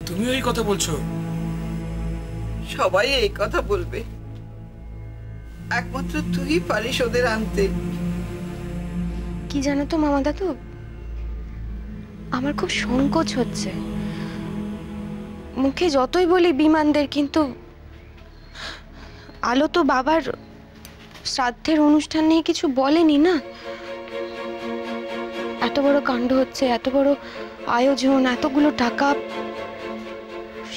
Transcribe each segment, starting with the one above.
তুমিও এই কথা বলছো? সবাই এই কথা বলবে, একমাত্র তুই পারিস ওদের আনতে। কি জানো তো মামা দাদু, আমার খুব সংকোচ হচ্ছে। মুখে যতই বলি বিমানদের, কিন্তু আলো তো বাবার শ্রাদ্ধের অনুষ্ঠান নিয়ে কিছু বলেনি না। এত বড় কাণ্ড হচ্ছে, এত বড় আয়োজন, এতগুলো টাকা,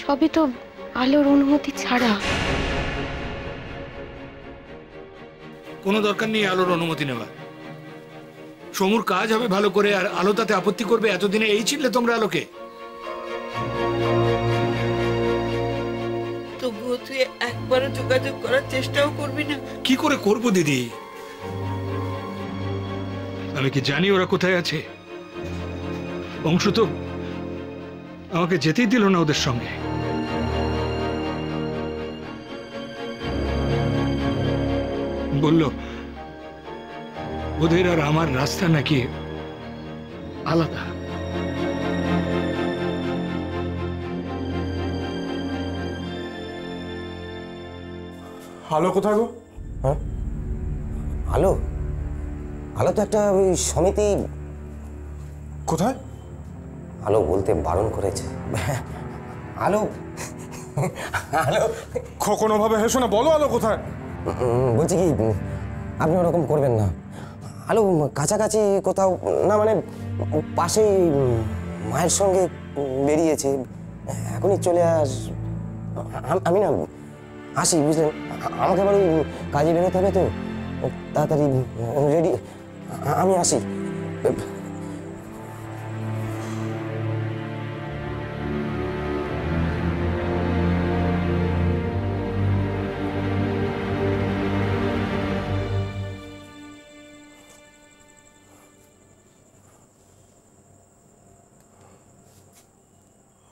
সবই তো আলোর অনুমতি ছাড়া। কোনো দরকার নেই আলোর অনুমতি নেওয়া। সমুর কাজ হবে ভালো করে, আর আলো তাতে আপত্তি করবে? এতদিনে এই ছিললে তোমরা আলোকে? তবুও তুই একবারও যোগাযোগ করার চেষ্টাও করবি না? কি করে করব দিদি? আমি কি জানি ওরা কোথায় আছে? অংশ তো আমাকে যেতেই দিল না ওদের সঙ্গে। বলল ওদের আর আমার রাস্তা নাকি আলাদা। আলো কোথায় গো? হ্যাঁ, আলো আলো তো একটা ওই সমিতি। কোথায়? আলো বলতে বারণ করেছে। আলো আলো কোনো ভাবে হেসো না, বলো আলো কোথায়? বলছি কি, আপনি ওরকম করবেন না। আলো কাছাকাছি কোথাও না, মানে পাশেই মায়ের সঙ্গে বেরিয়েছে, এখনই চলে আমি না আসি, বুঝলেন? আমাকে আবার কাজে বেরোতে হবে তো, তাড়াতাড়ি রেডি। আমি আসি।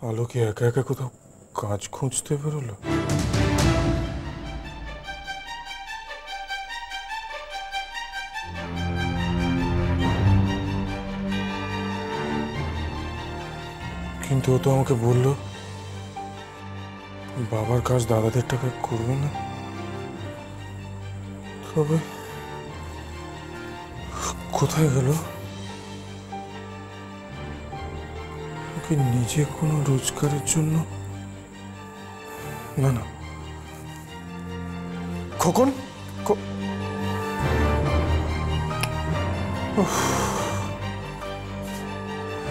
আলো কি একা একা কোথাও কাজ খুঁজতে বেরোলো? কিন্তু ও তো আমাকে বললো বাবার কাজ দাদাদের টাকা করবে না। তবে কোথায় গেল? ওকে নিজে কোনো রোজগারের জন্য? না না, খোকন,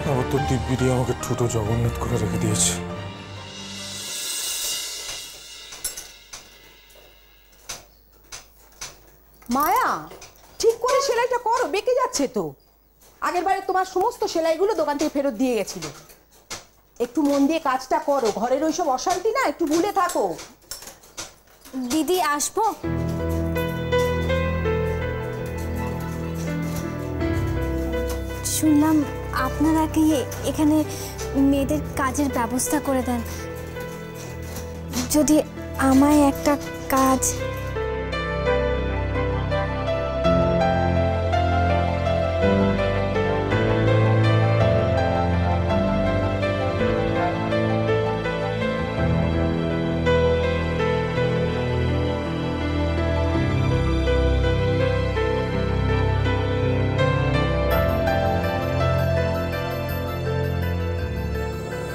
আমার তো দিব্যি দিয়ে আমাকে ছোট জগন্নাথ করে রেখে দিয়েছে। মায়া, ঠিক করে সেলাইটা করো, বেঁকে যাচ্ছে তো। আগের বারে তোমার সমস্ত সেলাইগুলো দোকান থেকে ফেরত দিয়ে গেছিল। একটু মন দিয়ে কাজটা করো, ঘরের ওইসব অশান্তি না একটু ভুলে থাকো। দিদি আসবো? শুনলাম আপনারা কি এখানে মেয়েদের কাজের ব্যবস্থা করে দেন। যদি আমায় একটা কাজ।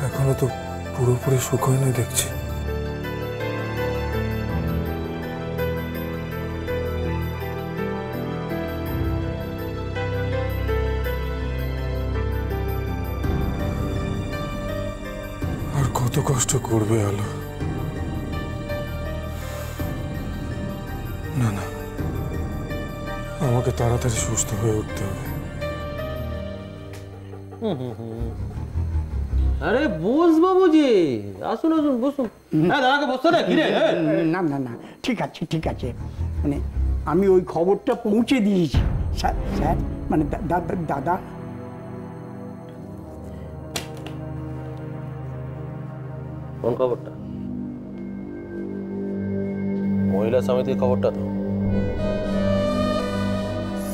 এখনো তো পুরোপুরি শুকোয়নি দেখছি। আর কত কষ্ট করবে আলো? না না, আমাকে তাড়াতাড়ি সুস্থ হয়ে উঠতে হবে। আরে বোস বাবুজি, আসুন আসুন, বসুন। দাদাকে বসতে না, কি রে? না না না, ঠিক আছে ঠিক আছে, মানে আমি ওই খবরটা পৌঁছে দিয়েছি স্যার। স্যার মানে দাদা। কোন খবরটা? মহিলা সমিতির খবরটা তো।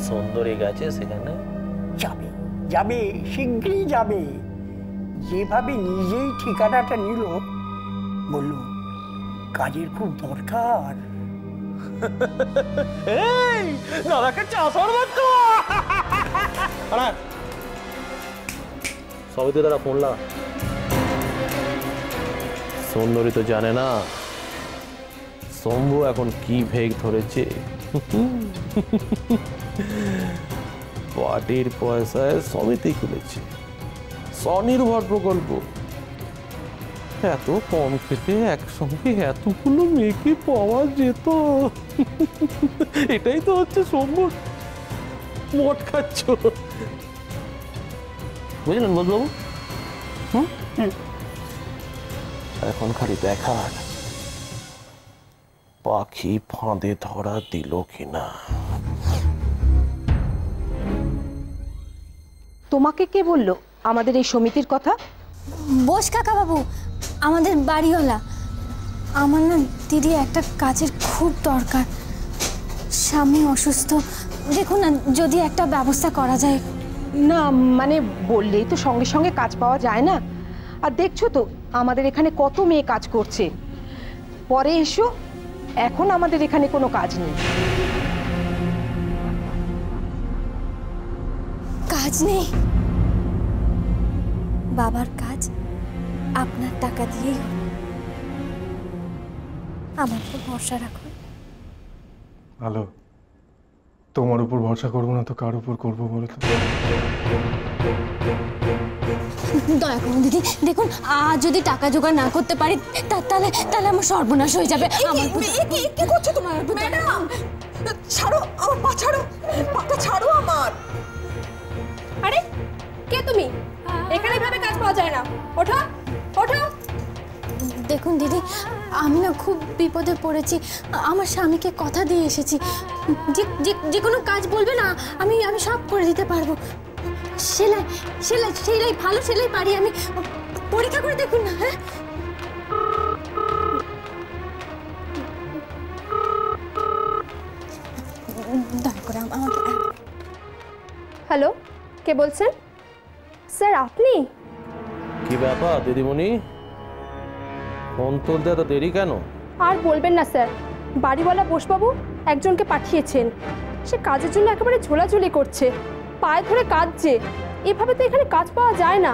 সুন্দরী গেছে সেখানে? যাবে যাবে, শীঘ্রই যাবে। যেভাবে নিজেই ঠিকানাটা নিল, বলল কাজের খুব দরকার। এই দাদাকে চা শরবত তো আরে সবই তো দাদা ফোন লাগা। সুন্দরী তো জানে না শম্ভু এখন কি ভেগ ধরেছে। পার্টির পয়সায় সমিতি খুলেছে, স্বনির্ভর প্রকল্প। এত কম খেটে একসঙ্গে এতগুলো মেয়েকে পাওয়া যেত। এটাই তো হচ্ছে শম্ভুর মোট খাচ্ছ, বুঝলেন বদবাবু? এখন খালি দেখার পাখি ফাঁদে ধরা দিল কিনা। তোমাকে কে বললো আমাদের এই সমিতির কথা? বোস কাকা বাবু, আমাদের বাড়িওয়ালা। আমার না দিদি একটা কাজের খুব দরকার, স্বামী অসুস্থ, দেখুন না যদি একটা ব্যবস্থা করা যায়। না মানে বললেই তো সঙ্গে সঙ্গে কাজ পাওয়া যায় না। আর দেখছো তো আমাদের এখানে কত মেয়ে কাজ করছে। পরে এসো, এখন আমাদের এখানে কোনো কাজ নেই। কাজ নেই? বাবার কাজ আপনার টাকা দিয়েই হবে, আমার উপর ভরসা রাখুন। আলো, তোমার উপর ভরসা করবো না তো কার উপর করবো বলো তো? দয়া করুন দিদি, দেখুন আজ যদি টাকা জোগাড় না করতে পারি তাহলে তাহলে আমার সর্বনাশ হয়ে যাবে। কি করছো তোমার? ম্যাডাম ছাড়ো আমার পা, ছাড়ো পাটা, ছাড়ো আমার। আরে কে তুমি? এখানে ভাবে কাজ পাওয়া যায় না, ওঠো ওঠো। দেখুন দিদি, আমি না খুব বিপদে পড়েছি। আমার স্বামীকে কথা দিয়ে এসেছি, যে কোনো কাজ বলবে না আমি সব করে দিতে পারবো। সেলাই সেলাই সেলাই ভালো সেলাই পারি আমি, পরীক্ষা করে দেখুন না। হ্যাঁ দয়া করে আমাকে। হ্যালো, কে বলছেন? স্যার আপনি? কি ব্যাপার দিদিমণি, ফোন তুলতে এত দেরি কেন? আর বলবেন না স্যার, বাড়িওয়ালা বোসবাবু একজনকে পাঠিয়েছেন। সে কাজের জন্য একেবারে ঝোলাঝুলি করছে, পায়ে ধরে কাঁদছে। এভাবে তো এখানে কাজ পাওয়া যায় না।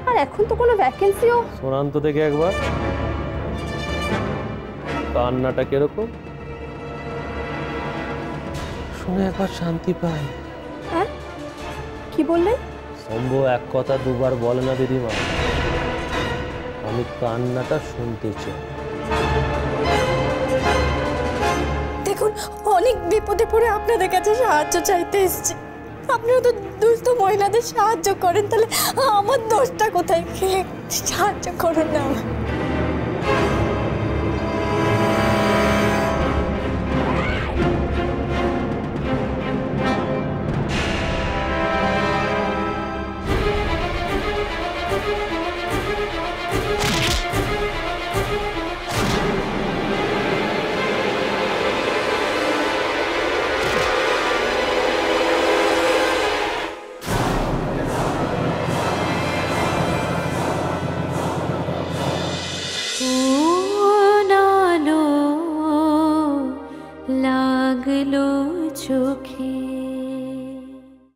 আর এখন তো কোনো ভ্যাকেন্সিও। শোনান তো দেখে একবার, কান্নাটা কিরকম শুনে একবার শান্তি পায়। হ্যাঁ কি বললেন? শম্ভু এক কথা দুবার বলে না দিদিমা, আমি কান্নাটা শুনতে চাই। দেখুন অনেক বিপদে পড়ে আপনাদের কাছে সাহায্য চাইতে এসেছি। আপনারা তো দুস্থ মহিলাদের সাহায্য করেন, তাহলে আমার দোষটা কোথায়? সাহায্য করুন না।